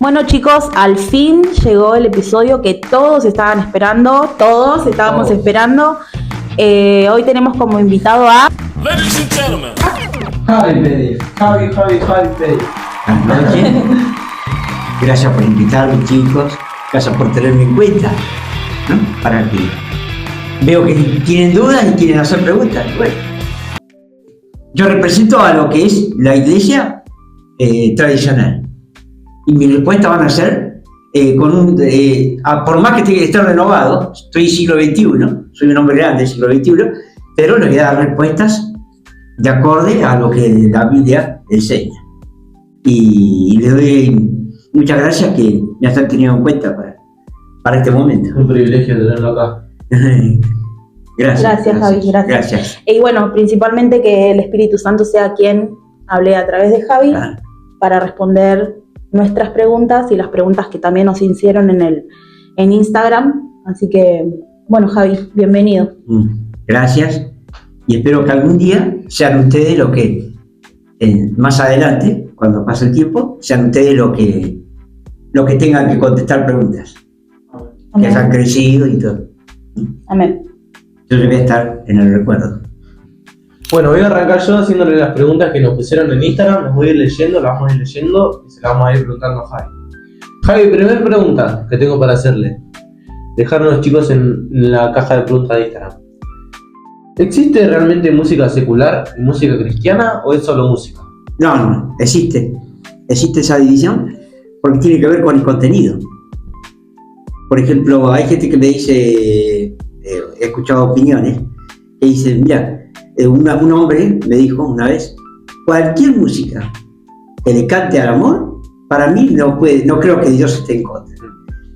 Bueno chicos, al fin llegó el episodio que todos estaban esperando, todos estábamos esperando. Hoy tenemos como invitado a... Ladies and gentlemen. Javi Pérez. Gracias por invitarme, chicos. Gracias por tenerme en cuenta, ¿no? Para que veo que tienen dudas y quieren hacer preguntas. Bueno, yo represento a lo que es la iglesia tradicional. Y mi respuesta van a ser por más que esté renovado, estoy siglo XXI, soy un hombre grande del siglo XXI, pero les voy a dar respuestas de acorde a lo que la Biblia enseña. Y les doy muchas gracias que me están teniendo en cuenta para este momento. Un privilegio tenerlo acá. Gracias Javi, gracias. Y bueno, principalmente que el Espíritu Santo sea quien hable a través de Javi para responder nuestras preguntas y las preguntas que también nos hicieron en Instagram. Así que, bueno Javi, bienvenido. Gracias. Y espero que algún día sean ustedes lo que, más adelante, cuando pase el tiempo, sean ustedes lo que tengan que contestar preguntas. Amén. Que hayan crecido y todo. Amén. Yo voy a estar en el recuerdo. Bueno, voy a arrancar yo haciéndole las preguntas que nos pusieron en Instagram. Las voy a ir leyendo, las vamos a ir leyendo y se las vamos a ir preguntando a Javi. Javi, primera pregunta que tengo para hacerle. Dejarnos, chicos, en la caja de preguntas de Instagram. ¿Existe realmente música secular y música cristiana o es solo música? No, existe esa división porque tiene que ver con el contenido. Por ejemplo, hay gente que me dice, he escuchado opiniones, que dicen, mira, un hombre me dijo una vez, cualquier música que le cante al amor, para mí no creo que Dios esté en contra.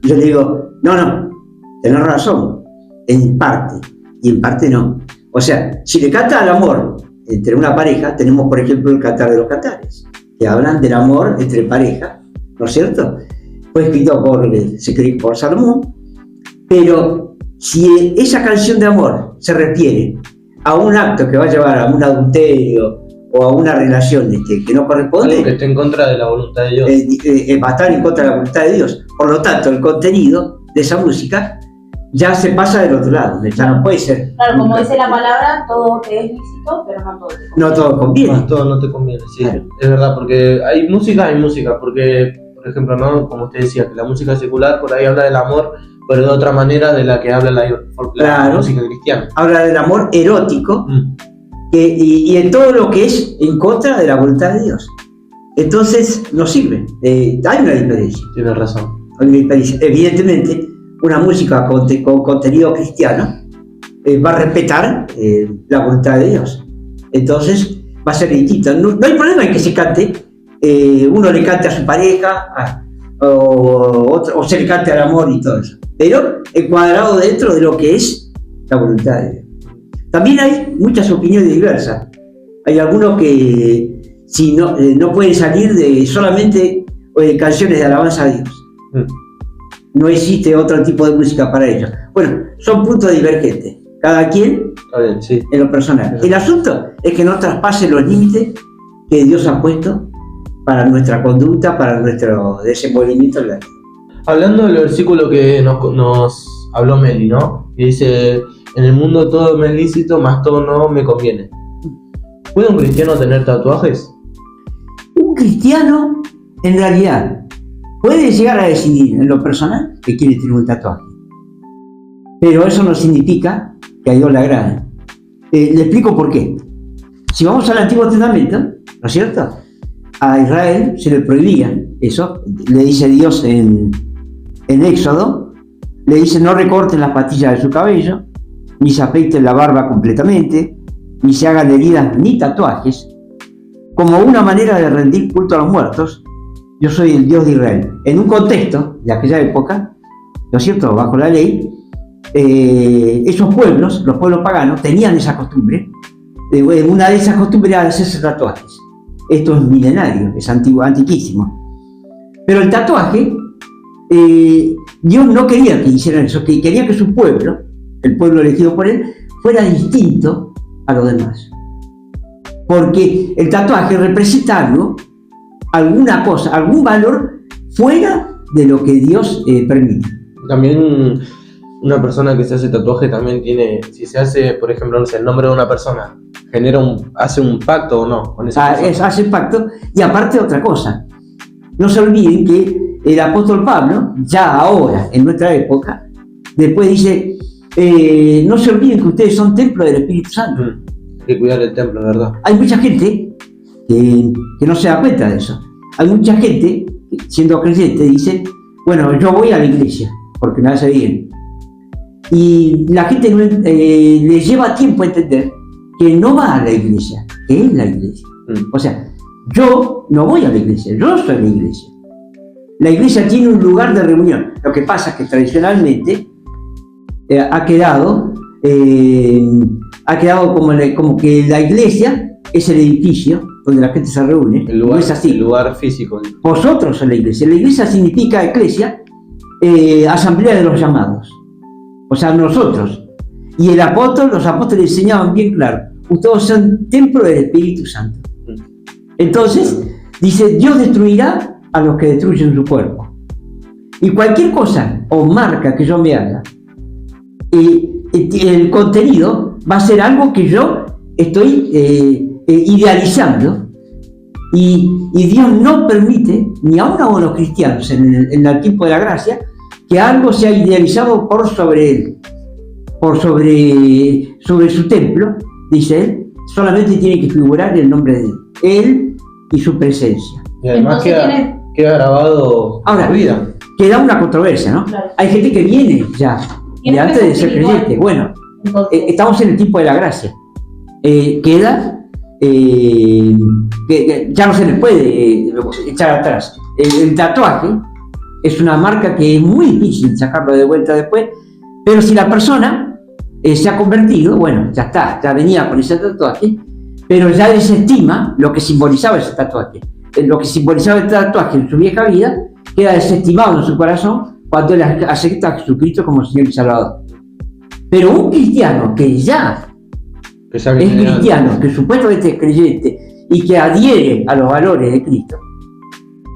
Yo le digo, no, tenés razón, en parte, y en parte no. O sea, si le canta al amor entre una pareja, tenemos por ejemplo el Cantar de los Cantares, que hablan del amor entre parejas, ¿no es cierto? Fue escrito por Salomón, pero si esa canción de amor se refiere a un acto que va a llevar a un adulterio o a una relación que no corresponde, algo que esté en contra de la voluntad de Dios, va a estar en contra de la voluntad de Dios. Por lo tanto, el contenido de esa música ya se pasa del otro lado, ya no puede ser. Claro, como dice la palabra, todo te es lícito, pero no todo te conviene. No todo conviene. No, todo no te conviene, sí. Claro. Es verdad, porque hay música, porque, por ejemplo, ¿no? Como usted decía, que la música secular por ahí habla del amor, pero de otra manera de la que habla la música cristiana. Habla del amor erótico y en todo lo que es en contra de la voluntad de Dios. Entonces, no sirve. Hay una diferencia. Tiene razón. Hay una diferencia. Evidentemente, una música con contenido cristiano va a respetar la voluntad de Dios. Entonces, va a ser distinta. No hay problema en que se cante. Uno le cante a su pareja o se le cante al amor y todo eso, pero encuadrado dentro de lo que es la voluntad de Dios. También hay muchas opiniones diversas. Hay algunos que no pueden salir de solamente canciones de alabanza a Dios. No existe otro tipo de música para ellos. Bueno, son puntos divergentes, cada quien en lo personal. El asunto es que no traspase los límites que Dios ha puesto para nuestra conducta, para nuestro desenvolvimiento en la vida. Hablando del versículo que nos habló Meli, ¿no? Que dice, en el mundo todo me es lícito, mas todo no me conviene. ¿Puede un cristiano tener tatuajes? Un cristiano, en realidad, puede llegar a decidir en lo personal que quiere tener un tatuaje. Pero eso no significa que a Dios le agrade. Le explico por qué. Si vamos al Antiguo Testamento, ¿no es cierto?, a Israel se le prohibía eso. Le dice Dios en Éxodo, le dice no recorten las patillas de su cabello, ni se afeiten la barba completamente, ni se hagan heridas ni tatuajes, como una manera de rendir culto a los muertos. Yo soy el Dios de Israel. En un contexto de aquella época, ¿no es cierto?, bajo la ley, esos pueblos, los pueblos paganos, tenían esa costumbre. Una de esas costumbres era hacerse tatuajes. Esto es milenario, es antiquísimo. Pero el tatuaje, Dios no quería que hicieran eso, que quería que su pueblo, el pueblo elegido por él, fuera distinto a los demás. Porque el tatuaje representa algo, alguna cosa, algún valor fuera de lo que Dios permite. También una persona que se hace tatuaje también tiene, si se hace, por ejemplo, no sé, el nombre de una persona, hace un pacto o no con esa persona. Hace pacto, y aparte otra cosa, no se olviden que el apóstol Pablo, ya ahora, en nuestra época, después dice, no se olviden que ustedes son templo del Espíritu Santo. Hay que cuidar el templo, ¿verdad? Hay mucha gente que no se da cuenta de eso. Hay mucha gente, siendo creyente, dice, bueno, yo voy a la iglesia, porque me hace bien. Y la gente le lleva tiempo a entender que no va a la iglesia, que es la iglesia. O sea, yo no voy a la iglesia, yo soy la iglesia. La iglesia tiene un lugar de reunión. Lo que pasa es que tradicionalmente ha quedado como que la iglesia es el edificio donde la gente se reúne. No es así. El lugar físico. Vosotros sois la iglesia. La iglesia significa eclesia, asamblea de los llamados. O sea, nosotros. Y los apóstoles enseñaban bien claro, ustedes son templo del Espíritu Santo. Entonces, dice, Dios destruirá a los que destruyen su cuerpo. Y cualquier cosa o marca que yo me haga, el contenido va a ser algo que yo estoy idealizando, y Dios no permite, ni aun a los cristianos en el tiempo de la gracia, que algo sea idealizado por sobre él, sobre su templo, dice él. Solamente tiene que figurar el nombre de él y su presencia. Y además queda grabado ahora, por vida. Queda una controversia, ¿no? Claro. Hay gente que viene ya, de antes de ser creyente. Bueno, estamos en el tiempo de la gracia. Queda, que ya no se les puede echar atrás. El tatuaje es una marca que es muy difícil sacarlo de vuelta después, pero si la persona se ha convertido, bueno, ya está, ya venía con ese tatuaje, pero ya desestima lo que simbolizaba ese tatuaje. Lo que simbolizaba el tatuaje en su vieja vida queda desestimado en su corazón cuando él acepta a Jesucristo como Señor y Salvador. Pero un cristiano que ya es cristiano, que supuestamente es creyente y que adhiere a los valores de Cristo,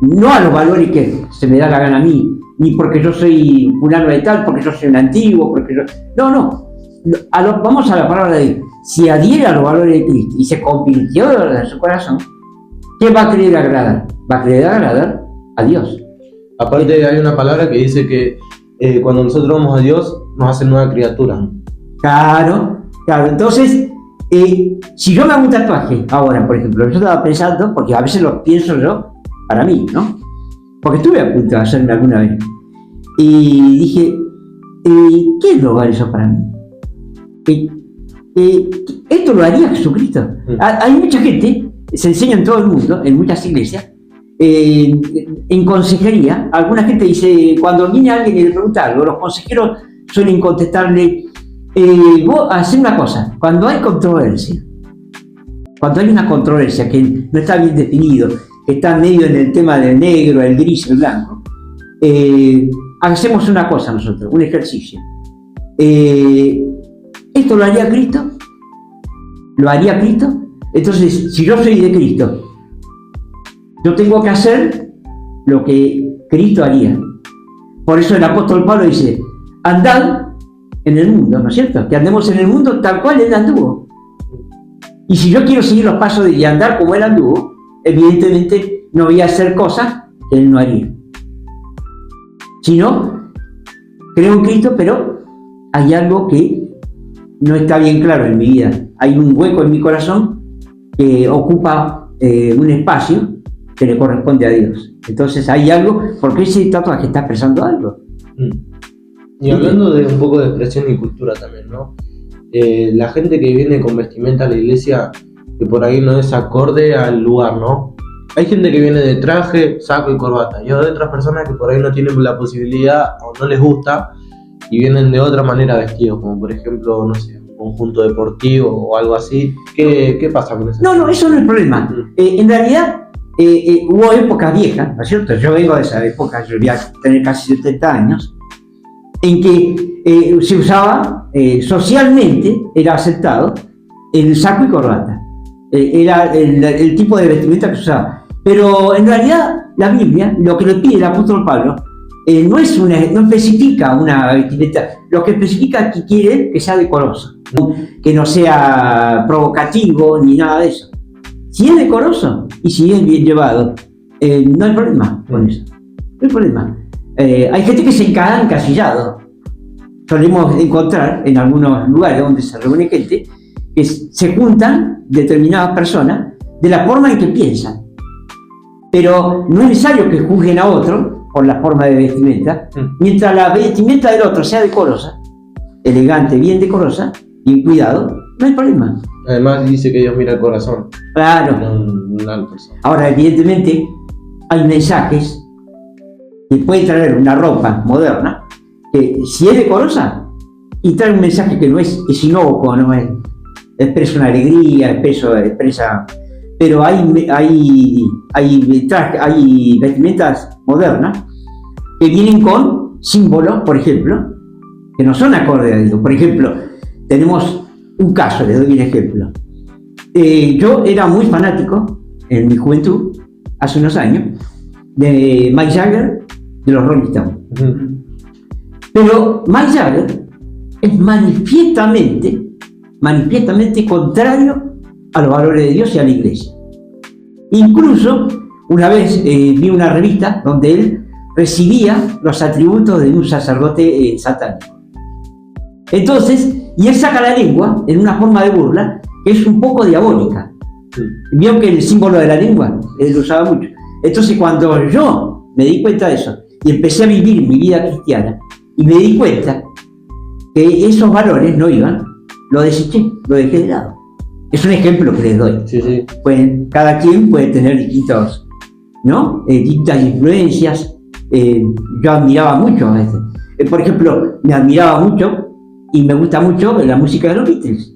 no a los valores que se me da la gana a mí, ni porque yo soy fulano de tal, porque yo soy un antiguo, porque yo... No. Vamos a la palabra de Dios. Si adhiere a los valores de Cristo y se convirtió en su corazón, ¿qué va a querer agradar? Va a querer agradar a Dios. Aparte hay una palabra que dice que cuando nosotros vamos a Dios, nos hace nueva criatura. Claro. Entonces, si yo me hago un tatuaje ahora, por ejemplo, yo estaba pensando, porque a veces lo pienso yo para mí, ¿no? Porque estuve a punto de hacerme alguna vez. Y dije, ¿qué es lo vale eso para mí? Esto lo haría Jesucristo. Hay mucha gente, se enseña en todo el mundo, en muchas iglesias, en consejería. Alguna gente dice, cuando viene alguien y le pregunta algo, los consejeros suelen contestarle, vos hacés una cosa, cuando hay controversia, cuando hay una controversia que no está bien definido, que está medio en el tema del negro, el gris, el blanco, hacemos una cosa nosotros, un ejercicio. ¿Esto lo haría Cristo? ¿Lo haría Cristo? Entonces, si yo soy de Cristo, yo tengo que hacer lo que Cristo haría. Por eso el apóstol Pablo dice, andad en el mundo, ¿no es cierto? Que andemos en el mundo tal cual él anduvo. Y si yo quiero seguir los pasos de andar como él anduvo, evidentemente no voy a hacer cosas que él no haría. Si no, creo en Cristo, pero hay algo que no está bien claro en mi vida. Hay un hueco en mi corazón que ocupa un espacio que le corresponde a Dios. Entonces hay algo, porque ese tatuaje está expresando algo. Y hablando de un poco de expresión y cultura también, ¿no? La gente que viene con vestimenta a la iglesia, que por ahí no es acorde al lugar, ¿no? Hay gente que viene de traje, saco y corbata, y hay otras personas que por ahí no tienen la posibilidad o no les gusta y vienen de otra manera vestidos, como por ejemplo, no sé, un conjunto deportivo o algo así. ¿Qué pasa con eso? No, eso no es el problema. En realidad, hubo épocas viejas, ¿no es cierto? Yo vengo de esa época, yo voy a tener casi 70 años, en que se usaba, socialmente era aceptado el saco y corbata. Era el tipo de vestimenta que se usaba. Pero en realidad la Biblia, lo que le pide el apóstol Pablo, no especifica una vestimenta, lo que especifica es que quiere que sea decoroso, que no sea provocativo ni nada de eso. Si es decoroso y si es bien llevado, no hay problema con eso. No hay problema. Hay gente que se queda encasillado. Solemos encontrar en algunos lugares donde se reúne gente que se juntan determinadas personas de la forma en que piensan. Pero no es necesario que juzguen a otro por la forma de vestimenta, mientras la vestimenta del otro sea decorosa, elegante, bien decorosa, bien cuidado, no hay problema. Además dice que Dios mira el corazón. Claro. No la persona. Ahora, evidentemente, hay mensajes que puede traer una ropa moderna, que si es decorosa y trae un mensaje que no es inocuo, no es, expresa una alegría, expresa. Pero hay vestimentas modernas que vienen con símbolos, por ejemplo, que no son acordes a Dios. Por ejemplo, tenemos un caso, les doy un ejemplo. Yo era muy fanático en mi juventud, hace unos años, de Mick Jagger, de los Rolling Stones. Pero Mick Jagger es manifiestamente contrario a los valores de Dios y a la iglesia. Incluso una vez vi una revista donde él recibía los atributos de un sacerdote satánico. Entonces, y él saca la lengua en una forma de burla que es un poco diabólica. Vio que el símbolo de la lengua él lo usaba mucho. Entonces, cuando yo me di cuenta de eso y empecé a vivir mi vida cristiana y me di cuenta que esos valores no iban, lo deseché, lo dejé de lado. Es un ejemplo que les doy. Sí. Cada quien puede tener distintas influencias. Yo admiraba mucho a veces. Por ejemplo, me admiraba mucho y me gusta mucho la música de los Beatles,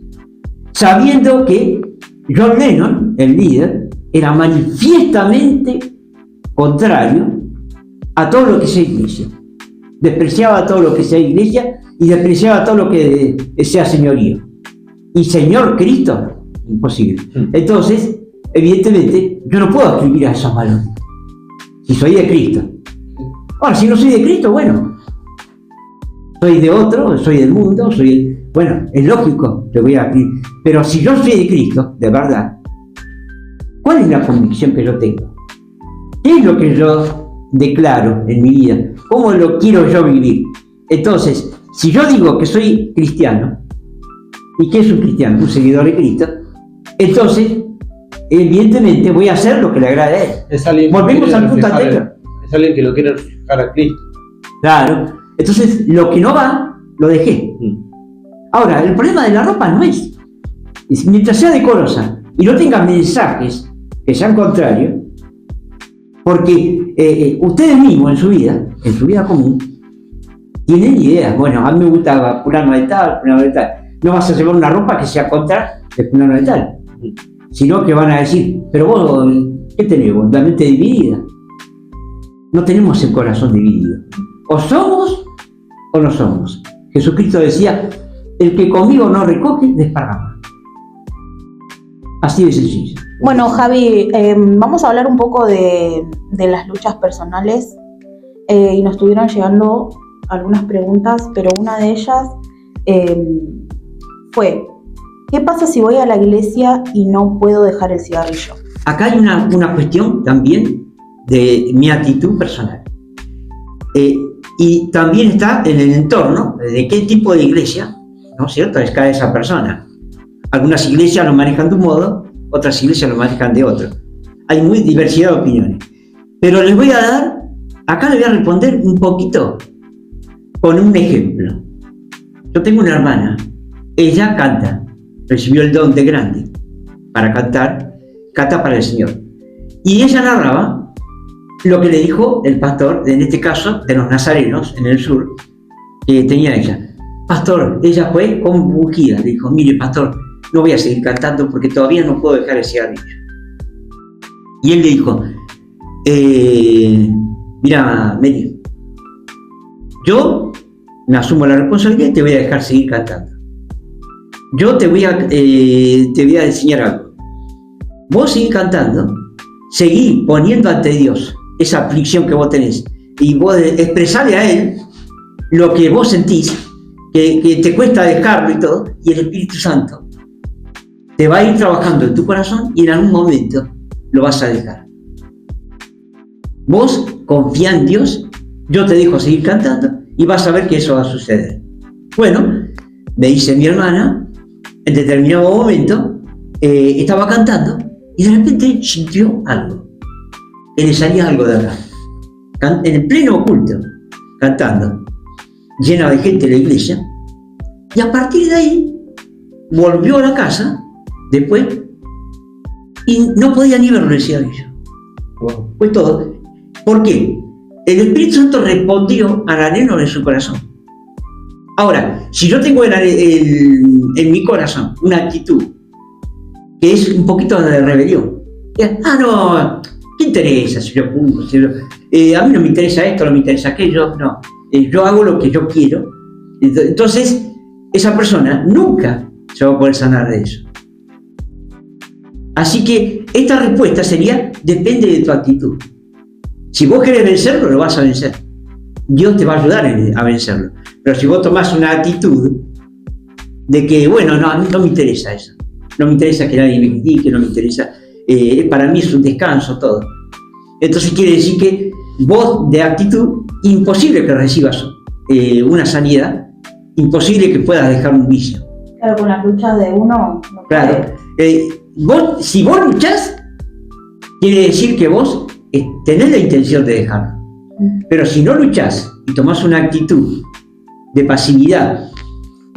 sabiendo que John Lennon, el líder, era manifiestamente contrario a todo lo que sea iglesia. Despreciaba todo lo que sea iglesia y despreciaba todo lo que sea señorío. Y Señor Cristo, imposible. Entonces, evidentemente, yo no puedo escribir a esos valores si soy de Cristo. Ahora, si no soy de Cristo, bueno, soy de otro, soy del mundo, bueno, es lógico que voy a escribir. Pero si yo soy de Cristo, de verdad, ¿cuál es la convicción que yo tengo? ¿Qué es lo que yo declaro en mi vida? ¿Cómo lo quiero yo vivir? Entonces, si yo digo que soy cristiano, ¿y qué es un cristiano? Un seguidor de Cristo. Entonces, evidentemente voy a hacer lo que le agrade a él. Volvemos al punto anterior. Es alguien que lo quiere reflejar a Cristo. Claro. Entonces, lo que no va, lo dejé. Ahora, el problema de la ropa no es mientras sea decorosa y no tenga mensajes que sean contrarios, porque ustedes mismos en su vida común, tienen ideas. Bueno, a mí me gusta fulano de tal. No vas a llevar una ropa que sea contra de fulano de tal, sino que van a decir, pero vos, ¿qué tenemos? La mente dividida. No tenemos el corazón dividido. O somos o no somos. Jesucristo decía, el que conmigo no recoge, desparrama. Así de sencillo. Bueno, Javi, vamos a hablar un poco de las luchas personales y nos estuvieron llegando algunas preguntas, pero una de ellas fue, ¿qué pasa si voy a la iglesia y no puedo dejar el cigarrillo? Acá hay una cuestión también de mi actitud personal. Y también está en el entorno de qué tipo de iglesia, ¿no es cierto?, es cada esa persona. Algunas iglesias lo manejan de un modo, otras iglesias lo manejan de otro. Hay muy diversidad de opiniones. Pero les voy a dar, acá les voy a responder un poquito con un ejemplo. Yo tengo una hermana, ella canta, recibió el don de grande para cantar, canta para el Señor. Y ella narraba lo que le dijo el pastor, en este caso, de los nazarenos en el sur, que tenía ella. Pastor, ella fue compungida, le dijo, mire pastor, no voy a seguir cantando porque todavía no puedo dejar el cigarrillo. Y él le dijo, mira, Mary, yo me asumo la responsabilidad y te voy a dejar seguir cantando. Yo te voy a enseñar algo. Vos seguís cantando seguí poniendo ante Dios esa aflicción que vos tenés y vos expresarle a Él lo que vos sentís, que te cuesta dejarlo y todo, y el Espíritu Santo te va a ir trabajando en tu corazón y en algún momento lo vas a dejar. Vos confía en Dios, yo te dejo seguir cantando y vas a ver que eso va a suceder. Bueno, me dice mi hermana, en determinado momento, estaba cantando y de repente sintió algo, que le salía algo de acá, en el pleno oculto, cantando, llena de gente en la iglesia, y a partir de ahí volvió a la casa después y no podía ni verlo, decía ella. Wow. Pues todo. ¿Por qué? El Espíritu Santo respondió al anhelo de su corazón. Ahora, si yo tengo en mi corazón una actitud que es un poquito de rebelión, no, ¿qué interesa si yo pongo? A mí no me interesa esto, no me interesa aquello, no. Yo hago lo que yo quiero. Entonces, esa persona nunca se va a poder sanar de eso. Así que esta respuesta sería, depende de tu actitud. Si vos querés vencerlo, lo vas a vencer. Dios te va a ayudar a vencerlo. Pero si vos tomás una actitud de que, bueno, no, a mí no me interesa eso. No me interesa que nadie me critique, no me interesa. Para mí es un descanso todo. Entonces quiere decir que vos de actitud, imposible que recibas una sanidad, imposible que puedas dejar un vicio. Claro, con las luchas de uno no claro. Si vos luchás, quiere decir que vos tenés la intención de dejarlo. Pero si no luchás y tomás una actitud de pasividad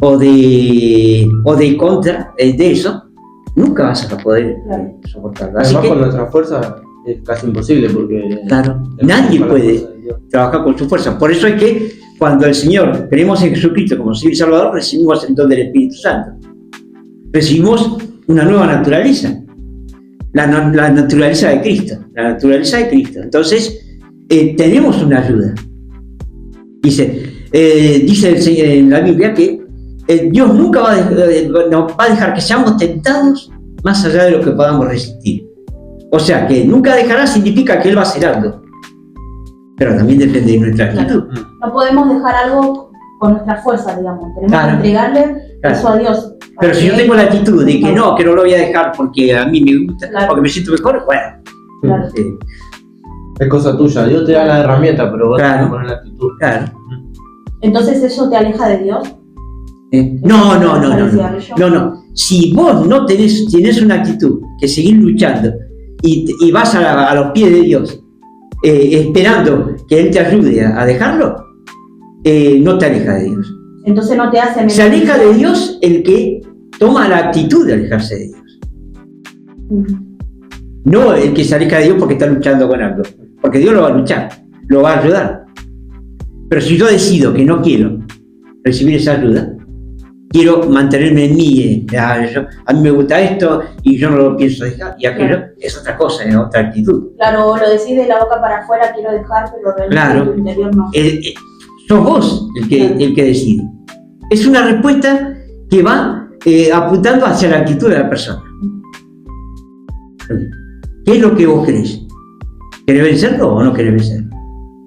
o de contra de eso, nunca vas a poder soportarlo. Además, con nuestra fuerza es casi imposible porque... Claro, nadie puede trabajar con su fuerza. Por eso es que cuando el Señor creemos en Jesucristo como Señor y Salvador, recibimos el don del Espíritu Santo. Recibimos una nueva naturaleza, la naturaleza de Cristo, la naturaleza de Cristo. Entonces, tenemos una ayuda. Dice en la Biblia que Dios nunca nos va a dejar que seamos tentados más allá de lo que podamos resistir. O sea, que nunca dejará significa que Él va a hacer algo. Pero también depende de nuestra actitud. No podemos dejar algo con nuestra fuerza, digamos. Tenemos que entregarle eso a Dios. Pero si yo tengo la actitud de que no lo voy a dejar porque a mí me gusta, porque me siento mejor, bueno. Es cosa tuya. Dios te da la herramienta, pero vos tenés que poner la actitud. Claro. Entonces, ¿eso te aleja de Dios? No. Si vos no tenés una actitud que seguir luchando y vas a los pies de Dios esperando que Él te ayude a dejarlo, no te aleja de Dios. Entonces no te hace... Se aleja de Dios el que toma la actitud de alejarse de Dios. No el que se aleja de Dios porque está luchando con algo. Porque Dios lo va a luchar, lo va a ayudar. Pero si yo decido que no quiero recibir esa ayuda, quiero mantenerme en mí, a mí me gusta esto y yo no lo pienso dejar, y aquello es otra cosa, es otra actitud. Claro, lo decís de la boca para afuera, quiero dejar, pero realmente en tu interior no. Sos vos el que decide. Es una respuesta que va apuntando hacia la actitud de la persona. ¿Qué es lo que vos querés? ¿Querés vencerlo o no querés vencerlo?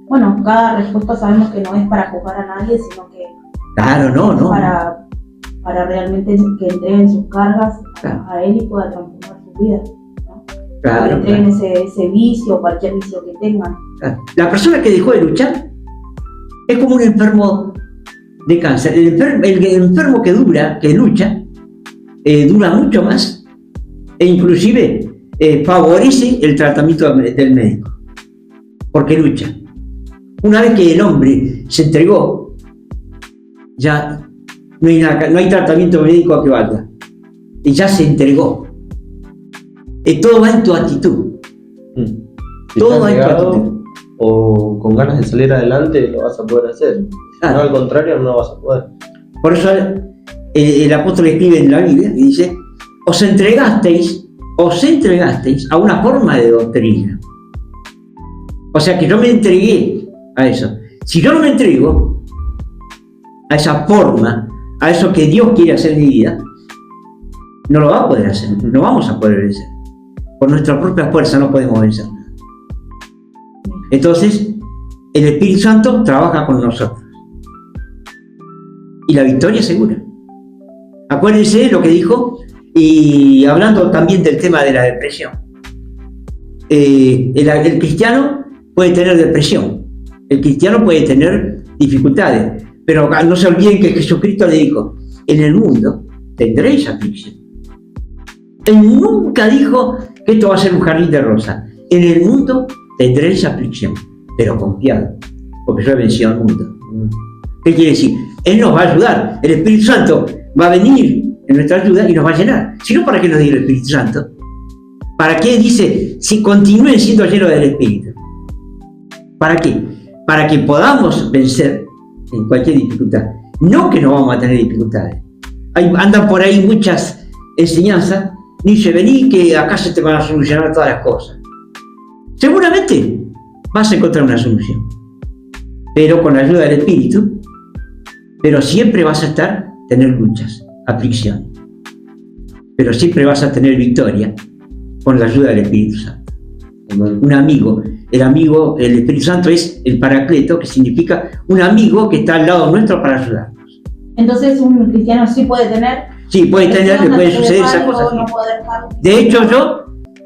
Bueno, cada respuesta sabemos que no es para juzgar a nadie, sino que... Claro, no. Para realmente que entreguen sus cargas a Él y pueda transformar su vida, ¿no? Claro. Que entreguen ese vicio, cualquier vicio que tengan. Claro. La persona que dejó de luchar es como un enfermo de cáncer. El enfermo que lucha, dura mucho más e inclusive favorece el tratamiento del médico, porque lucha. Una vez que el hombre se entregó, ya no hay tratamiento médico que valga. Y ya se entregó. Todo va en tu actitud. Si todo va en tu actitud. O con ganas de salir adelante, lo vas a poder hacer. No, al contrario, no vas a poder. Por eso el apóstol escribe en la Biblia y dice: os entregasteis a una forma de doctrina. O sea que yo me entregué a eso. Si yo no me entrego a esa forma, a eso que Dios quiere hacer en mi vida, no lo va a poder hacer, no vamos a poder vencer. Por nuestra propia fuerza no podemos vencer nada. Entonces, el Espíritu Santo trabaja con nosotros. Y la victoria es segura. Acuérdense lo que dijo, y hablando también del tema de la depresión. El cristiano puede tener depresión, el cristiano puede tener dificultades, pero no se olviden que Jesucristo le dijo: en el mundo tendréis aflicción. Él nunca dijo que esto va a ser un jardín de rosas. En el mundo tendréis aflicción, pero confiad, porque yo he vencido al mundo. ¿Qué quiere decir? Él nos va a ayudar, el Espíritu Santo va a venir en nuestra ayuda y nos va a llenar. Si no, ¿para qué nos dio el Espíritu Santo? ¿Para qué dice si continúen siendo llenos del Espíritu? ¿Para qué? Para que podamos vencer en cualquier dificultad. No que no vamos a tener dificultades. Andan por ahí muchas enseñanzas. Dice: vení que acá se te van a solucionar todas las cosas. Seguramente vas a encontrar una solución, pero con la ayuda del Espíritu. Pero siempre vas a tener luchas, aflicciones. Pero siempre vas a tener victoria con la ayuda del Espíritu Santo. Un amigo, el Espíritu Santo es el Paracleto, que significa un amigo que está al lado nuestro para ayudarnos. Entonces, un cristiano sí puede tener. Sí, puede tener, le puede suceder esas cosas. No de hecho,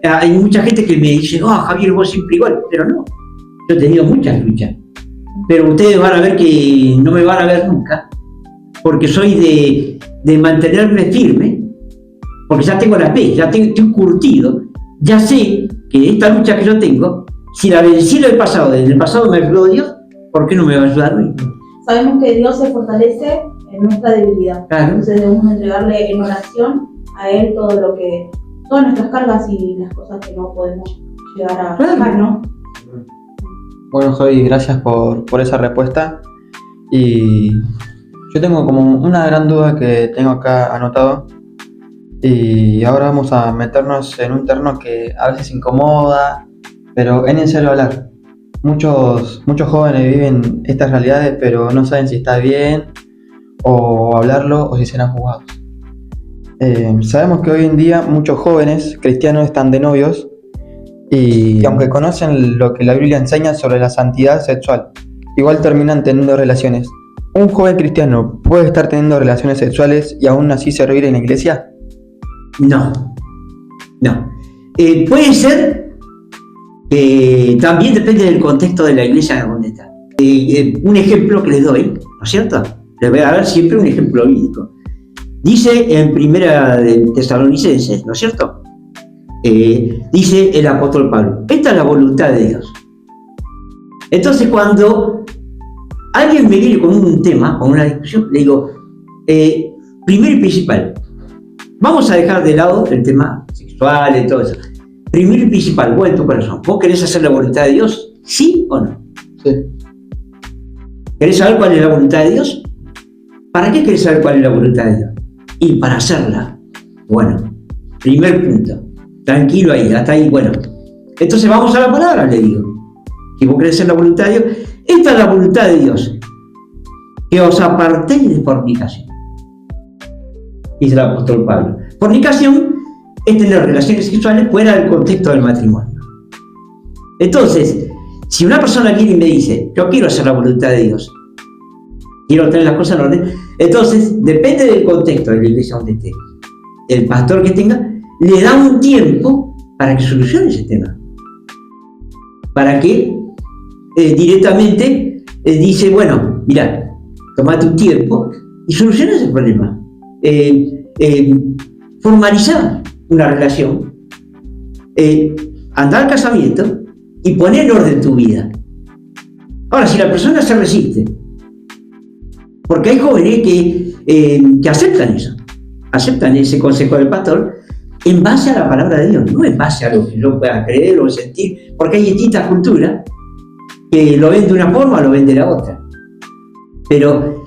hay mucha gente que me dice: Javier, vos siempre igual. Pero no, yo he tenido muchas luchas. Pero ustedes van a ver que no me van a ver nunca, porque soy de mantenerme firme, porque ya tengo la fe, ya estoy curtido, ya sé que esta lucha que yo tengo, si la vencí en el pasado me ayudó Dios, ¿por qué no me va a ayudar hoy? Sabemos que Dios se fortalece en nuestra debilidad. Claro. Entonces debemos entregarle en oración a Él todas nuestras cargas y las cosas que no podemos llegar a dejar, ¿no? Bueno, Javi, gracias por esa respuesta. Y yo tengo como una gran duda que tengo acá anotado. Y ahora vamos a meternos en un terreno que a veces incomoda, pero es necesario hablar. Muchos jóvenes viven estas realidades, pero no saben si está bien o hablarlo o si serán juzgados. Sabemos que hoy en día muchos jóvenes cristianos están de novios y aunque conocen lo que la Biblia enseña sobre la santidad sexual, igual terminan teniendo relaciones. ¿Un joven cristiano puede estar teniendo relaciones sexuales y aún así servir en la iglesia? No. Puede ser, también depende del contexto de la iglesia donde está. Un ejemplo que les doy, ¿no es cierto? Les voy a dar siempre un ejemplo bíblico. Dice en Primera de Tesalonicenses, ¿no es cierto? Dice el apóstol Pablo: esta es la voluntad de Dios. Entonces, cuando alguien me viene con un tema, con una discusión, le digo: primero y principal, vamos a dejar de lado el tema sexual y todo eso. Primero y principal, vos en tu corazón, ¿vos querés hacer la voluntad de Dios? ¿Sí o no? Sí. ¿Querés saber cuál es la voluntad de Dios? ¿Para qué querés saber cuál es la voluntad de Dios? Y para hacerla. Bueno, primer punto. Tranquilo ahí, hasta ahí, bueno. Entonces vamos a la palabra, le digo. Si vos querés hacer la voluntad de Dios, esta es la voluntad de Dios: que os apartéis de fornicación. Dice el apóstol Pablo. Fornicación es tener relaciones sexuales fuera del contexto del matrimonio. Entonces, si una persona viene y me dice: yo quiero hacer la voluntad de Dios, quiero tener las cosas en orden, entonces depende del contexto de la iglesia donde esté, el pastor que tenga le da un tiempo para que solucione ese tema, para que directamente dice: bueno, mira, tomate un tiempo y soluciona ese problema. Formalizar una relación, andar al casamiento y poner en orden tu vida. Ahora, si la persona se resiste, porque hay jóvenes que aceptan eso, aceptan ese consejo del pastor en base a la palabra de Dios, no en base a lo que yo pueda creer o sentir, porque hay distintas culturas que lo ven de una forma o lo ven de la otra. Pero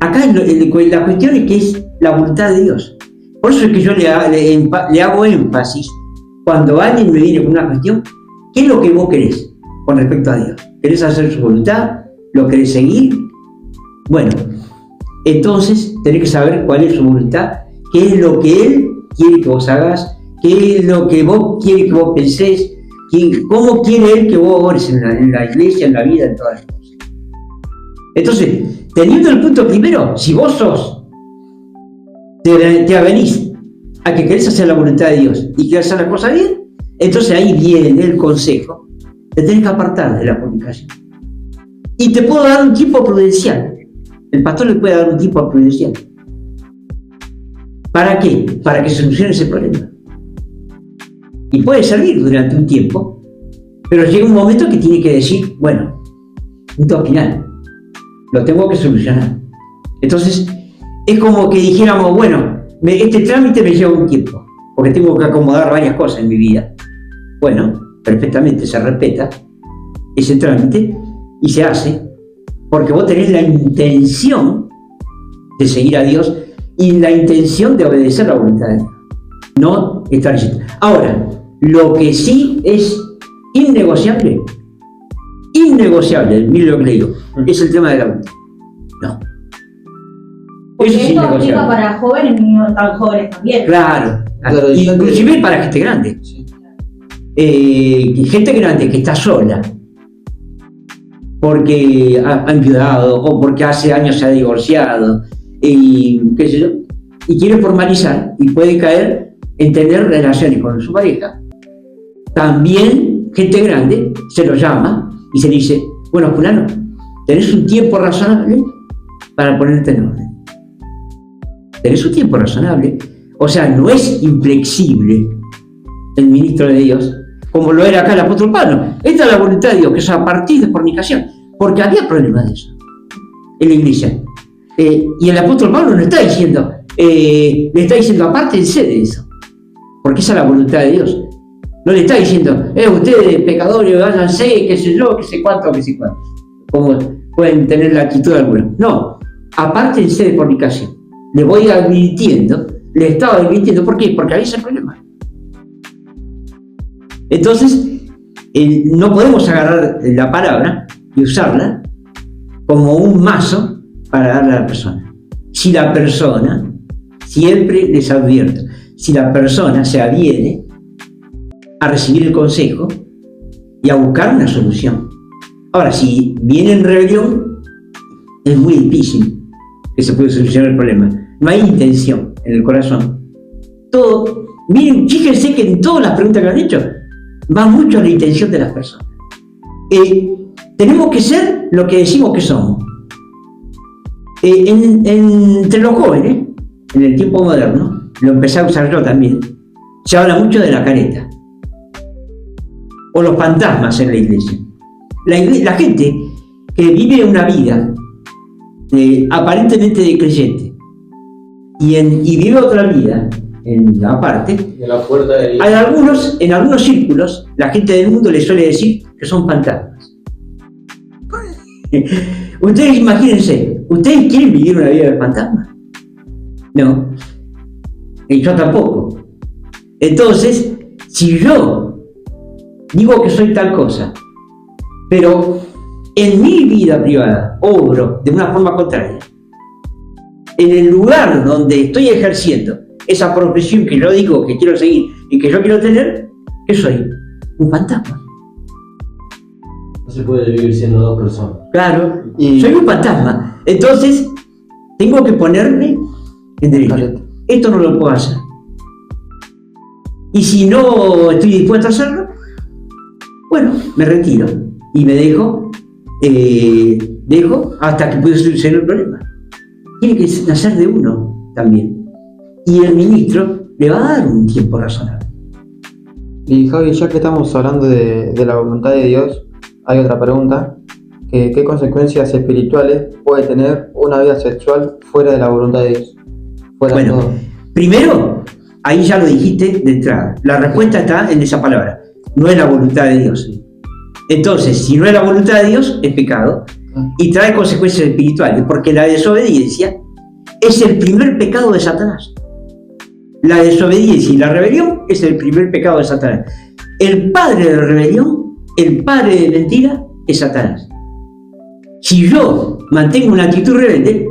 acá la cuestión es que es la voluntad de Dios. Por eso es que yo le hago énfasis cuando alguien me viene con una cuestión: ¿qué es lo que vos querés con respecto a Dios? ¿Querés hacer su voluntad? ¿Lo querés seguir? Bueno, entonces tenés que saber cuál es su voluntad, qué es lo que Él quiere que vos hagas, qué es lo que vos quiere que vos pensés, cómo quiere Él que vos ores en la iglesia, en la vida, en todas las cosas. Entonces, teniendo el punto primero, si vos te avenís a que querés hacer la voluntad de Dios y querés hacer la cosa bien, entonces ahí viene el consejo, te tenés que apartar de la fornicación. Y te puedo dar un tiempo prudencial. El pastor le puede dar un tiempo prudencial. ¿Para qué? Para que se solucione ese problema. Y puede servir durante un tiempo, pero llega un momento que tiene que decir, bueno, punto final, lo tengo que solucionar. Entonces, es como que dijéramos, bueno, este trámite me lleva un tiempo, porque tengo que acomodar varias cosas en mi vida. Bueno, perfectamente se respeta ese trámite y se hace, porque vos tenés la intención de seguir a Dios y la intención de obedecer la voluntad de Dios. No estar diciendo. Ahora, lo que sí es innegociable, mire lo que le digo, es el tema de la voluntad. No. Porque eso es esto aplica innegociable. para jóvenes y no tan jóvenes también. Claro, inclusive para gente grande. Gente grande que está sola porque ha enviudado o porque hace años se ha divorciado y qué sé yo, y quiere formalizar y puede caer en tener relaciones con su pareja. También gente grande se lo llama y se le dice, bueno, fulano, ¿tenés un tiempo razonable para ponerte en orden? ¿Tenés un tiempo razonable? O sea, no es inflexible el ministro de Dios, como lo era acá el apóstol Pablo. Esta es la voluntad de Dios, que es a partir de fornicación, porque había problemas de eso en la iglesia. Y el apóstol Pablo no está diciendo, le está diciendo, apártense de eso, porque esa es la voluntad de Dios. No le está diciendo, ustedes pecadores, váyanse, qué sé yo, qué sé cuánto, como pueden tener la actitud alguna. No, apártense de fornicación. Le voy advirtiendo, le estaba advirtiendo, ¿por qué? Porque había ese problema. Entonces, no podemos agarrar la palabra y usarla como un mazo para darle a la persona. Si la persona, siempre les advierto, si la persona se aviene a recibir el consejo y a buscar una solución. Ahora, si viene en rebelión, es muy difícil que se pueda solucionar el problema. No hay intención en el corazón. Todo, miren, fíjense que en todas las preguntas que han hecho, va mucho a la intención de las personas. Tenemos que ser lo que decimos que somos. Entre los jóvenes, en el tiempo moderno, lo empecé a usar yo también, se habla mucho de la careta o los fantasmas en la iglesia. La gente que vive una vida aparentemente de creyente y vive otra vida en la parte, en algunos círculos la gente del mundo le suele decir que son fantasmas. Ustedes imagínense, ¿ustedes quieren vivir una vida de fantasma? No, y yo tampoco. Entonces, si yo digo que soy tal cosa, pero en mi vida privada obro de una forma contraria, en el lugar donde estoy ejerciendo esa profesión que yo digo que quiero seguir y que yo quiero tener, ¿qué soy? Un fantasma. No se puede vivir siendo dos personas. Claro, soy un fantasma. Entonces, tengo que ponerme en derecho. Esto no lo puedo hacer. Y si no estoy dispuesto a hacerlo, bueno, me retiro y me dejo hasta que pueda solucionar el problema. Tiene que nacer de uno también. Y el ministro le va a dar un tiempo razonable. Y Javi, ya que estamos hablando de la voluntad de Dios, hay otra pregunta. ¿Qué consecuencias espirituales puede tener una vida sexual fuera de la voluntad de Dios? Bueno, primero, ahí ya lo dijiste de entrada. La respuesta está en esa palabra. No es la voluntad de Dios. Entonces, si no es la voluntad de Dios, es pecado y trae consecuencias espirituales, porque la desobediencia es el primer pecado de Satanás. La desobediencia y la rebelión es el primer pecado de Satanás. El padre de rebelión, el padre de mentira, es Satanás. Si yo mantengo una actitud rebelde,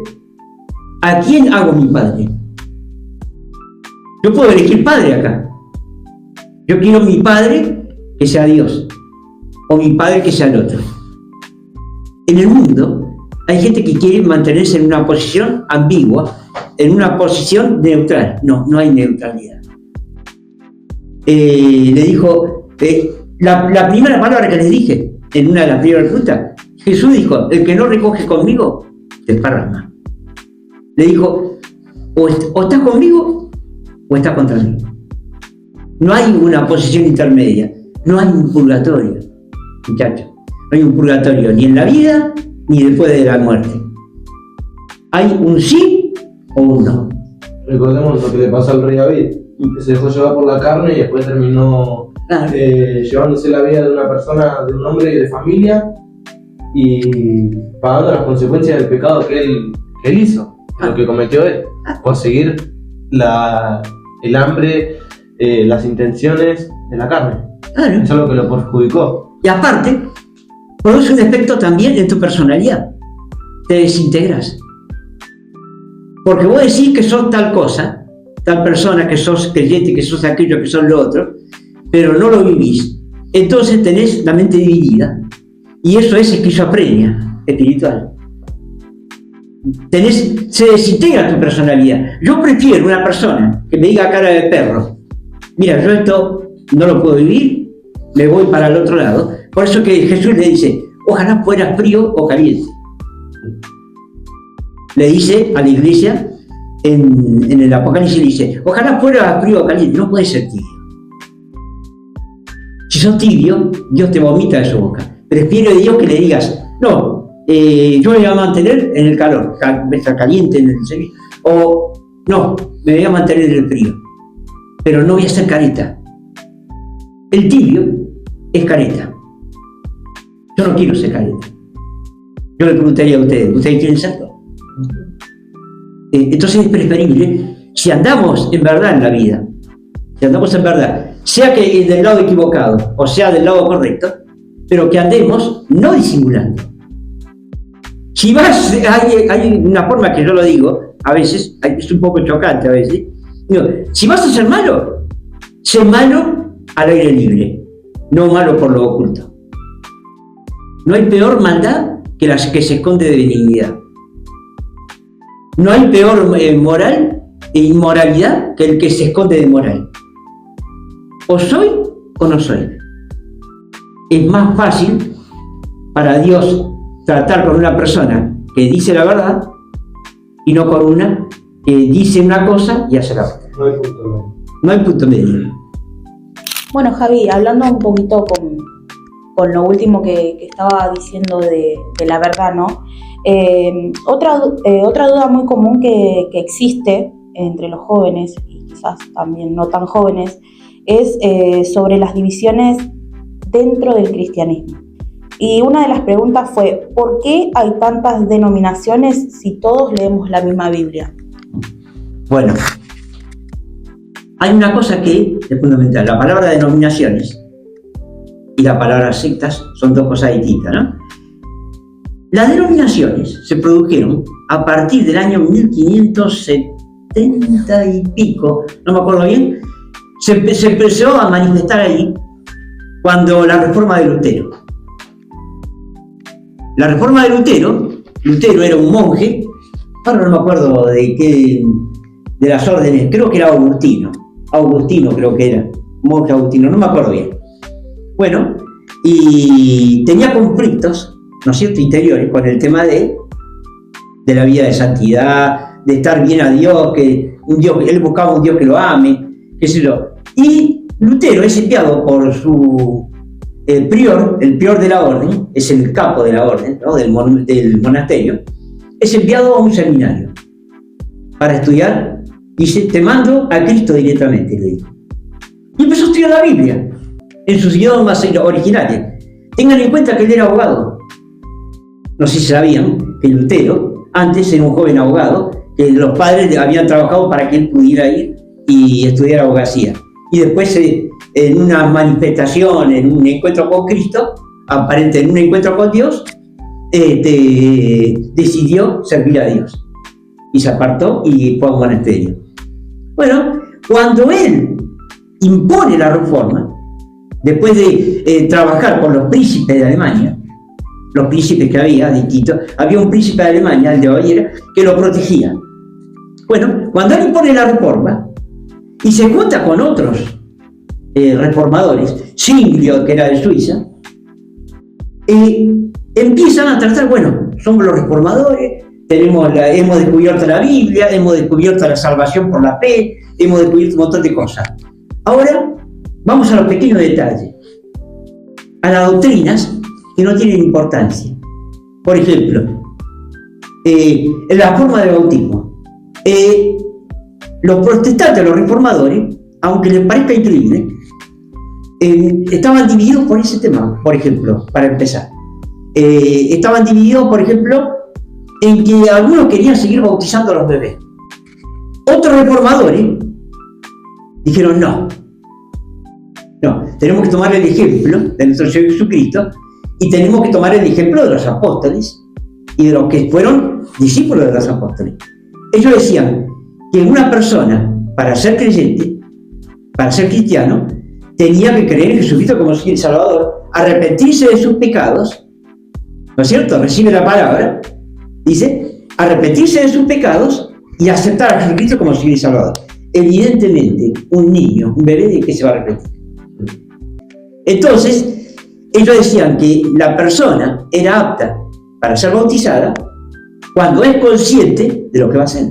¿a quién hago mi padre? Yo puedo elegir padre acá. Yo quiero mi padre que sea Dios, o mi padre que sea el otro. En el mundo hay gente que quiere mantenerse en una posición ambigua, en una posición neutral. No, no hay neutralidad. Le dijo, la primera palabra que les dije, en una de las primeras preguntas, Jesús dijo, el que no recoge conmigo, te esparrama. Le dijo, o estás conmigo, o estás contra mí. No hay una posición intermedia, no hay un purgatorio, muchachos. No hay un purgatorio ni en la vida, ni después de la muerte. Hay un sí o un no. Recordemos lo que le pasó al rey David, que se dejó llevar por la carne y después terminó llevándose la vida de una persona, de un hombre de familia, y pagando las consecuencias del pecado que él hizo, lo que cometió él, conseguir el hambre, las intenciones de la carne. Claro. Eso es lo que lo perjudicó. Y aparte, produce un efecto también en tu personalidad. Te desintegras. Porque vos decís que sos tal cosa, tal persona, que sos creyente, que sos aquello, que sos lo otro, pero no lo vivís. Entonces tenés la mente dividida. Y eso es esquizofrenia espiritual. Se desintegra tu personalidad. Yo prefiero una persona que me diga cara de perro, mira, yo esto no lo puedo vivir, me voy para el otro lado. Por eso que Jesús le dice, ojalá fuera frío o caliente. Le dice a la iglesia, en el Apocalipsis le dice, ojalá fuera frío o caliente, no puede ser tibio. Si sos tibio, Dios te vomita de su boca. Prefiero a Dios que le digas, no, yo me voy a mantener en el calor, estar caliente en el servicio, o no, me voy a mantener en el frío, pero no voy a ser careta. El tibio es careta. Yo no quiero ser careta. Yo le preguntaría a ustedes quieren serlo? Entonces es preferible, si andamos en verdad en la vida, si andamos en verdad, sea que del lado equivocado o sea del lado correcto, pero que andemos no disimulando. Si vas, hay una forma que yo lo digo, a veces, es un poco chocante a veces, digo, si vas a ser malo, sé malo al aire libre, no malo por lo oculto. No hay peor maldad que la que se esconde de benignidad. No hay peor moral e inmoralidad que el que se esconde de moral. O soy o no soy. Es más fácil para Dios tratar con una persona que dice la verdad y no con una que dice una cosa y hace la otra. No hay punto medio. No hay punto medio. Bueno, Javi, hablando un poquito con lo último que estaba diciendo de la verdad, ¿no? Otra duda muy común que existe entre los jóvenes, y quizás también no tan jóvenes, es sobre las divisiones dentro del cristianismo. Y una de las preguntas fue, ¿por qué hay tantas denominaciones si todos leemos la misma Biblia? Bueno, hay una cosa que es fundamental. La palabra denominaciones y la palabra sectas son dos cosas distintas, ¿no? Las denominaciones se produjeron a partir del año 1570 y pico, no me acuerdo bien, se empezó a manifestar ahí cuando la reforma de Lutero. La reforma de Lutero era un monje, ahora no me acuerdo de las órdenes, creo que era Augustino creo que era, monje Augustino, no me acuerdo bien. Bueno, y tenía conflictos, ¿no es cierto?, interiores con el tema de la vida de santidad, de estar bien a Dios, que él buscaba un Dios que lo ame, qué sé yo. Y Lutero es enviado por su el prior de la orden, es el capo de la orden, ¿no?, del monasterio, es enviado a un seminario para estudiar. Dice, te mando a Cristo directamente, le dijo. Y empezó a estudiar la Biblia en sus idiomas originales. Tengan en cuenta que él era abogado. No sé si sabían que Lutero antes era un joven abogado, que los padres habían trabajado para que él pudiera ir y estudiar abogacía. Y después, en una manifestación, en un encuentro con Cristo, aparente en un encuentro con Dios, decidió servir a Dios. Y se apartó y fue a un monasterio. Bueno, cuando él impone la reforma, después de trabajar con los príncipes de Alemania, los príncipes que había distintos, había un príncipe de Alemania, el de Baviera, que lo protegía. Bueno, cuando él impone la reforma y se junta con otros reformadores, Zwinglio, que era de Suiza, empiezan a tratar, bueno, somos los reformadores, hemos descubierto la Biblia, hemos descubierto la salvación por la fe, hemos descubierto un montón de cosas. Ahora vamos a los pequeños detalles, a las doctrinas que no tienen importancia. Por ejemplo, la forma de bautismo. Los protestantes, los reformadores, aunque les parezca increíble, estaban divididos por ese tema, por ejemplo, para empezar. Estaban divididos, por ejemplo, en que algunos querían seguir bautizando a los bebés. Otros reformadores dijeron no, tenemos que tomar el ejemplo de nuestro Señor Jesucristo y tenemos que tomar el ejemplo de los apóstoles y de los que fueron discípulos de los apóstoles. Ellos decían que una persona, para ser creyente, para ser cristiano, tenía que creer en Jesucristo como Señor y Salvador, arrepentirse de sus pecados, ¿no es cierto? Recibe la palabra, dice, arrepentirse de sus pecados y aceptar a Jesucristo como Señor y Salvador. Evidentemente, un niño, un bebé, ¿de qué se va a arrepentir? Entonces, ellos decían que la persona era apta para ser bautizada cuando es consciente de lo que va a hacer.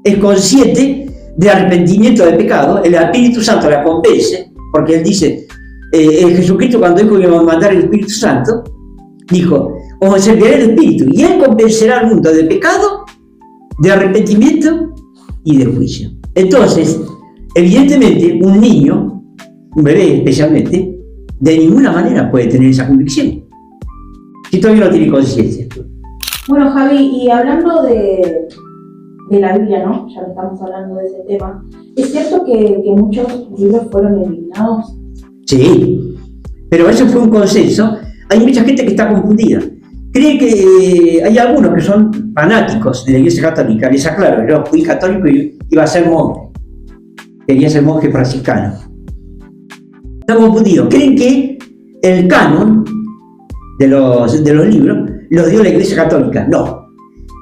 Es consciente de arrepentimiento de pecado, el Espíritu Santo la convence, porque él dice, Jesucristo cuando dijo que iba a mandar el Espíritu Santo, dijo, os enviaré el Espíritu, y él convencerá al mundo de pecado, de arrepentimiento y de juicio. Entonces, evidentemente, un niño, un bebé especialmente, de ninguna manera puede tener esa convicción, si todavía no tiene conciencia. Bueno, Javi, y hablando de la Biblia, ¿no? Ya que estamos hablando de ese tema, ¿es cierto que muchos libros fueron eliminados? Sí, pero eso fue un consenso. Hay mucha gente que está confundida. Cree que hay algunos que son fanáticos de la Iglesia Católica. Les aclaro, yo fui católico y iba a ser monje. Quería ser monje franciscano. Están confundidos. Creen que el canon de los libros los dio la Iglesia Católica. No.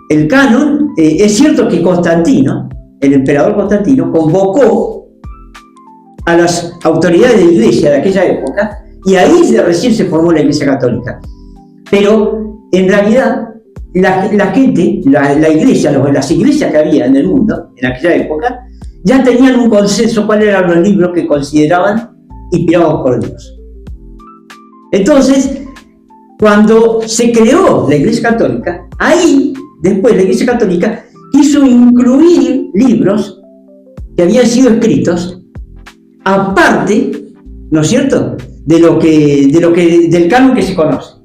El canon, es cierto que Constantino, el emperador Constantino, convocó a las autoridades de la Iglesia de aquella época y ahí recién se formó la Iglesia Católica. Pero en realidad la gente, la Iglesia, las iglesias que había en el mundo en aquella época, ya tenían un consenso cuáles eran los libros que consideraban inspirados por Dios. Entonces, cuando se creó la Iglesia Católica, ahí después la Iglesia Católica quiso incluir libros que habían sido escritos aparte, ¿no es cierto?, del canon que se conoce,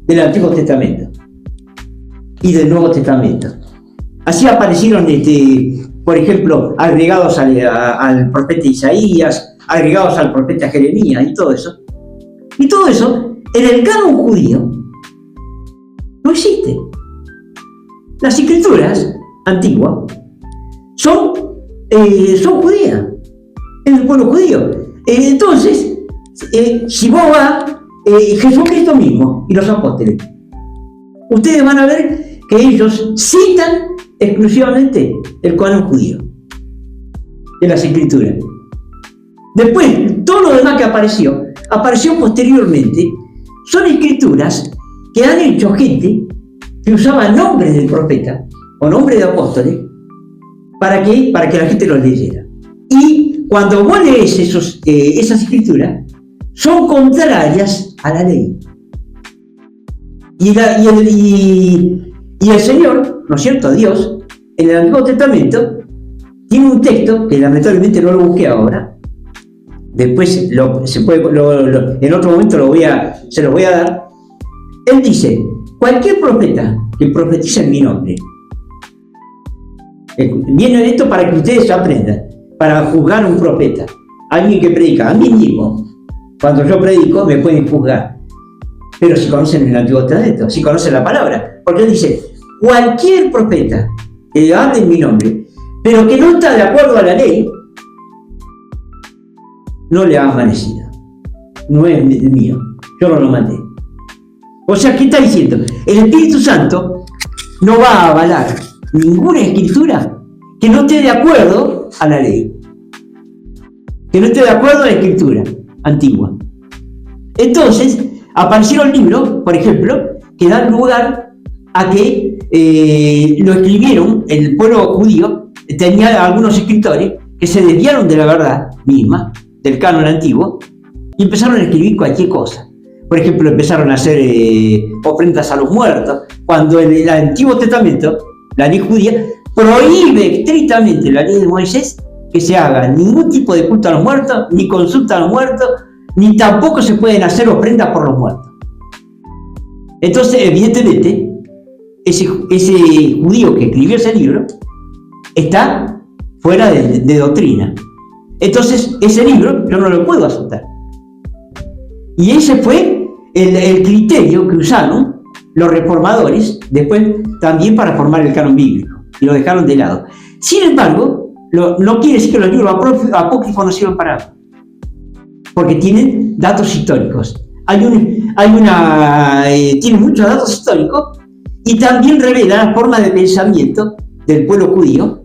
del Antiguo Testamento y del Nuevo Testamento. Así aparecieron, por ejemplo, agregados al profeta Isaías, agregados al profeta Jeremías y todo eso. Y todo eso, en el canon judío, no existe. Las escrituras antiguas son judías, en el pueblo judío. Entonces, si vos vas, Jesucristo mismo y los apóstoles, ustedes van a ver que ellos citan exclusivamente el canon judío de las escrituras. Después, todo lo demás que apareció posteriormente, son escrituras que han hecho gente que usaba nombres del profeta o nombres de apóstoles para que la gente los leyera. Y cuando vos lees esas escrituras, son contrarias a la ley. Y el Señor, ¿no es cierto?, Dios, en el Antiguo Testamento, tiene un texto que lamentablemente no lo busqué ahora. Después en otro momento se lo voy a dar. Él dice, cualquier profeta que profetice en mi nombre. Viene esto para que ustedes aprendan, para juzgar a un profeta, alguien que predica, a mí mismo. Cuando yo predico me pueden juzgar, pero si conocen el Antiguo Testamento, si conocen la palabra, porque él dice, cualquier profeta que hable en mi nombre, pero que no está de acuerdo a la ley, no le ha amanecido. No es mío, yo no lo mandé. O sea, ¿qué está diciendo? El Espíritu Santo no va a avalar ninguna escritura que no esté de acuerdo a la ley, que no esté de acuerdo a la escritura antigua. Entonces, aparecieron libros, por ejemplo, que dan lugar a que lo escribieron el pueblo judío. Tenía algunos escritores que se desviaron de la verdad misma, del canon antiguo, y empezaron a escribir cualquier cosa. Por ejemplo, empezaron a hacer ofrendas a los muertos, cuando en el Antiguo Testamento, la ley judía, prohíbe estrictamente, la ley de Moisés, que se haga ningún tipo de culto a los muertos, ni consulta a los muertos, ni tampoco se pueden hacer ofrendas por los muertos. Entonces, evidentemente, ese judío que escribió ese libro está fuera de doctrina. Entonces, ese libro yo no lo puedo aceptar. Y ese fue el criterio que usaron los reformadores después también para formar el canon bíblico, y lo dejaron de lado. Sin embargo, no quiere decir que los libros apócrifos no sirvan para algo, porque tienen datos históricos. Tienen muchos datos históricos y también revela la forma de pensamiento del pueblo judío.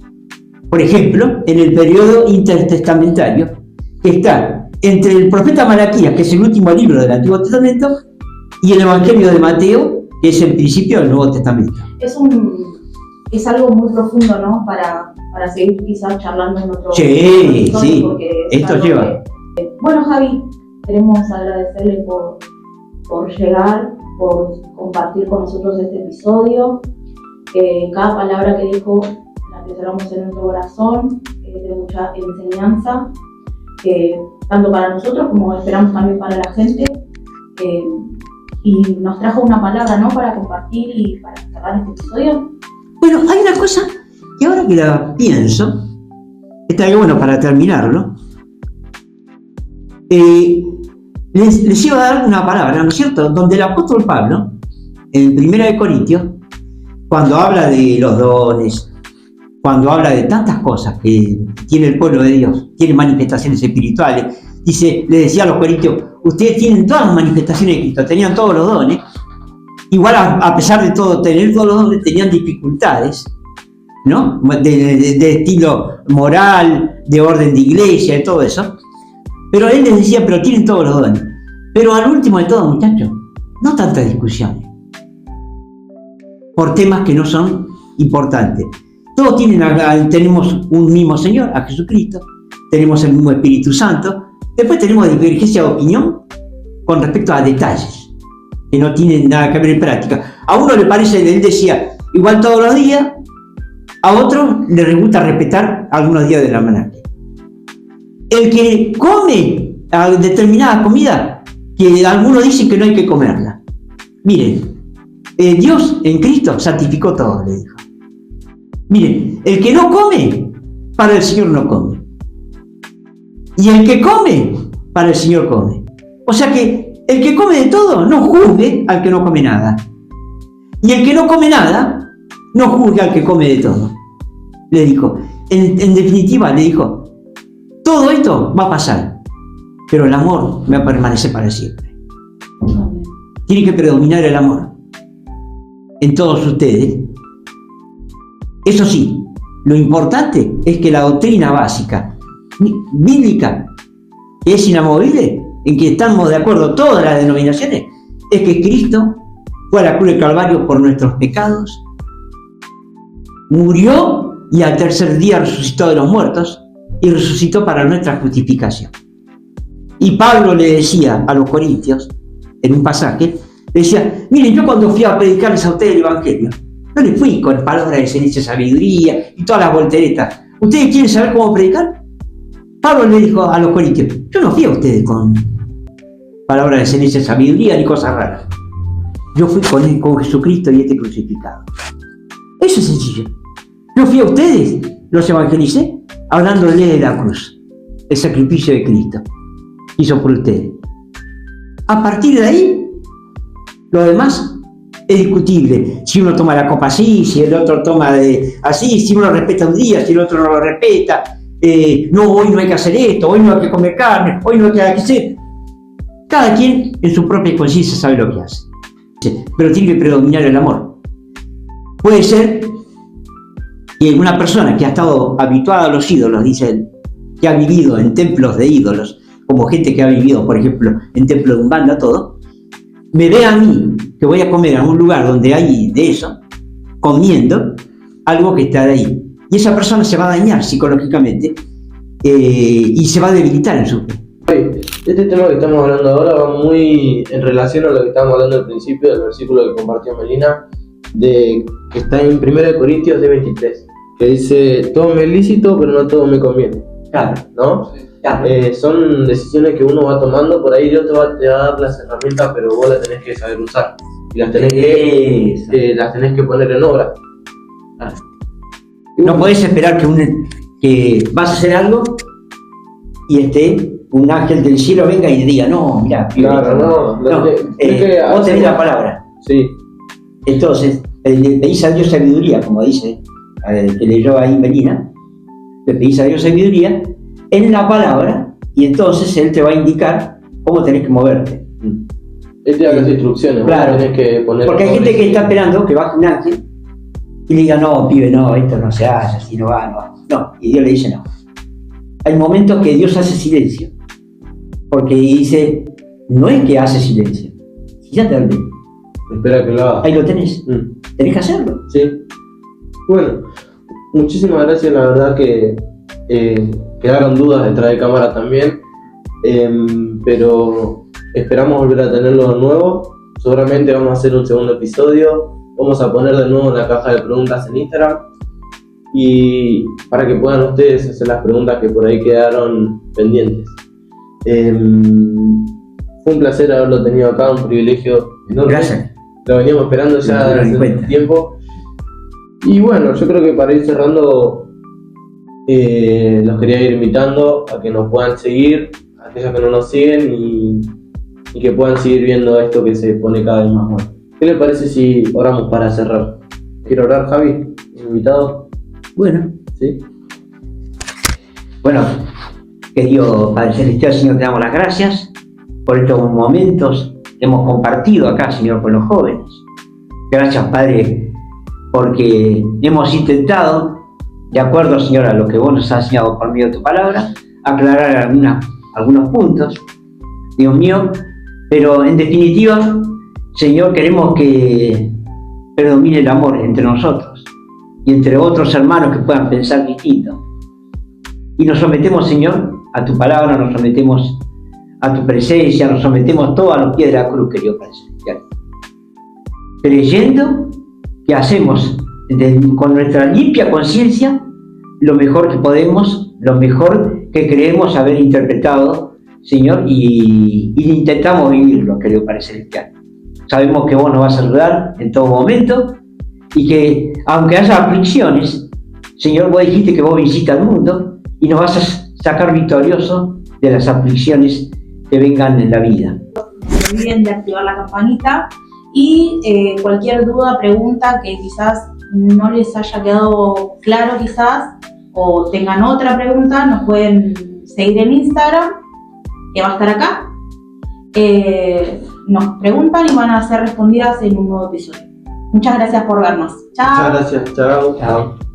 Por ejemplo, en el periodo intertestamentario, que está entre el profeta Malaquías, que es el último libro del Antiguo Testamento, y el Evangelio de Mateo, que es el principio del Nuevo Testamento. Es algo muy profundo, ¿no? Para seguir quizás charlando en otro Sí, esto lleva. Bueno, Javi, queremos agradecerle por llegar, por compartir con nosotros este episodio. Cada palabra que dijo la atesoramos en nuestro corazón, de mucha enseñanza, tanto para nosotros como esperamos también para la gente. Y nos trajo una palabra, ¿no? Para compartir y para cerrar este episodio. Bueno, hay una cosa que ahora que la pienso, está bueno para terminarlo. Les iba a dar una palabra, ¿no es cierto? Donde el apóstol Pablo, en 1 Corintios, cuando habla de los dones, cuando habla de tantas cosas que tiene el pueblo de Dios, tiene manifestaciones espirituales, le decía a los corintios, ustedes tienen todas las manifestaciones de Cristo, tenían todos los dones, igual a pesar de todo, tener todos los dones, tenían dificultades, ¿no? De estilo moral, de orden de iglesia, de todo eso. Pero él les decía, pero tienen todos los dones. Pero al último de todo, muchachos, no tantas discusiones por temas que no son importantes. Todos tenemos un mismo Señor, a Jesucristo, tenemos el mismo Espíritu Santo. Después tenemos divergencia de opinión con respecto a detalles que no tienen nada que ver en práctica. A uno le parece, él decía, igual todos los días, a otro le gusta respetar algunos días de la semana. El que come a determinada comida, que algunos dicen que no hay que comerla. Miren, Dios en Cristo santificó todo, le dijo. Miren, el que no come, para el Señor no come. Y el que come, para el Señor come. O sea que el que come de todo, no juzgue al que no come nada. Y el que no come nada, no juzgue al que come de todo. Le dijo, en definitiva, le dijo, todo esto va a pasar, pero el amor va a permanecer para siempre. Tiene que predominar el amor en todos ustedes. Eso sí, lo importante es que la doctrina básica bíblica, que es inamovible, en que estamos de acuerdo todas las denominaciones, es que Cristo fue a la cruz del Calvario por nuestros pecados, murió y al tercer día resucitó de los muertos y resucitó para nuestra justificación. Y Pablo le decía a los corintios, en un pasaje, le decía, miren, yo cuando fui a predicarles a ustedes el Evangelio, no les fui con palabras de ciencia, sabiduría y todas las volteretas. ¿Ustedes quieren saber cómo predicar? Pablo le dijo a los corintios, yo no fui a ustedes con palabras de ciencia, sabiduría ni cosas raras. Yo fui con Jesucristo y crucificado. Eso es sencillo. Yo fui a ustedes, los evangelicé, hablándoles de la cruz, el sacrificio de Cristo hizo por ustedes. A partir de ahí, lo demás es discutible. Si uno toma la copa así, si el otro toma así, si uno respeta un día, si el otro no lo respeta. no, hoy no hay que hacer esto, hoy no hay que comer carne, hoy no hay que hacer. Cada quien en su propia conciencia sabe lo que hace. Pero tiene que predominar el amor. Puede ser que una persona que ha estado habituada a los ídolos, dicen, que ha vivido en templos de ídolos, como gente que ha vivido, por ejemplo, en templos de Umbanda, todo, me ve a mí que voy a comer a un lugar donde hay de eso, comiendo algo que está de ahí. Y esa persona se va a dañar psicológicamente y se va a debilitar en su fe. Este tema que estamos hablando ahora va muy en relación a lo que estábamos hablando al principio del versículo que compartió Melina, que está en 1 Corintios 23, que dice, todo me es lícito, pero no todo me conviene. Claro. ¿No? Claro. Son decisiones que uno va tomando, por ahí Dios te va a dar las herramientas, pero vos las tenés que saber usar. Y las tenés que poner en obra. Claro. No podés esperar que vas a hacer algo y un ángel del cielo venga y te diga, no, mira, claro, vos tenés la palabra. Sí. Entonces, pedís a Dios sabiduría, como dice, que leyó ahí Melina, le pedís a Dios sabiduría en la palabra, y entonces Él te va a indicar cómo tenés que moverte. Él te da las instrucciones, claro, tenés que poner. porque hay gente que está esperando que baje un ángel y le diga, no, pibe, no, esto no se hace, así no va. No, y Dios le dice no. Hay momentos que Dios hace silencio, porque dice, no es que hace silencio, si ya te hablé. Espera que lo haga. Ahí lo tenés, tenés que hacerlo. Sí. Bueno, muchísimas gracias, la verdad que quedaron dudas detrás de cámara también, pero esperamos volver a tenerlo de nuevo. Seguramente vamos a hacer un segundo episodio, vamos a poner de nuevo la caja de preguntas en Instagram y para que puedan ustedes hacer las preguntas que por ahí quedaron pendientes. Fue un placer haberlo tenido acá, un privilegio enorme. Gracias. Lo veníamos esperando ya desde hace un tiempo. Y bueno, yo creo que para ir cerrando, los quería ir invitando a que nos puedan seguir, a aquellos que no nos siguen y que puedan seguir viendo esto que se pone cada vez más bueno. ¿Qué le parece si oramos para cerrar? ¿Quiere orar, Javi? ¿Invitado? Bueno. ¿Sí? Bueno, querido Padre Celestial, Señor, te damos las gracias por estos momentos que hemos compartido acá, Señor, con los jóvenes. Gracias, Padre, porque hemos intentado, de acuerdo, Señor, a lo que vos nos has enseñado por medio de tu palabra, aclarar algunos puntos, Dios mío, pero en definitiva, Señor, queremos que predomine el amor entre nosotros y entre otros hermanos que puedan pensar distinto. Y nos sometemos, Señor, a tu palabra, nos sometemos a tu presencia, nos sometemos todos a los pies de la cruz, querido Padre Celestial. Creyendo que hacemos con nuestra limpia conciencia lo mejor que podemos, lo mejor que creemos haber interpretado, Señor, y intentamos vivirlo, querido Padre Celestial. Sabemos que vos nos vas a ayudar en todo momento y que aunque haya aflicciones, Señor, vos dijiste que vos visitas al mundo y nos vas a sacar victoriosos de las aflicciones que vengan en la vida. No se olviden de activar la campanita y cualquier duda, pregunta que quizás no les haya quedado claro quizás o tengan otra pregunta, nos pueden seguir en Instagram, que va a estar acá. Nos preguntan y van a ser respondidas en un nuevo episodio. Muchas gracias por vernos. Chao. Muchas gracias. Chao. Chao.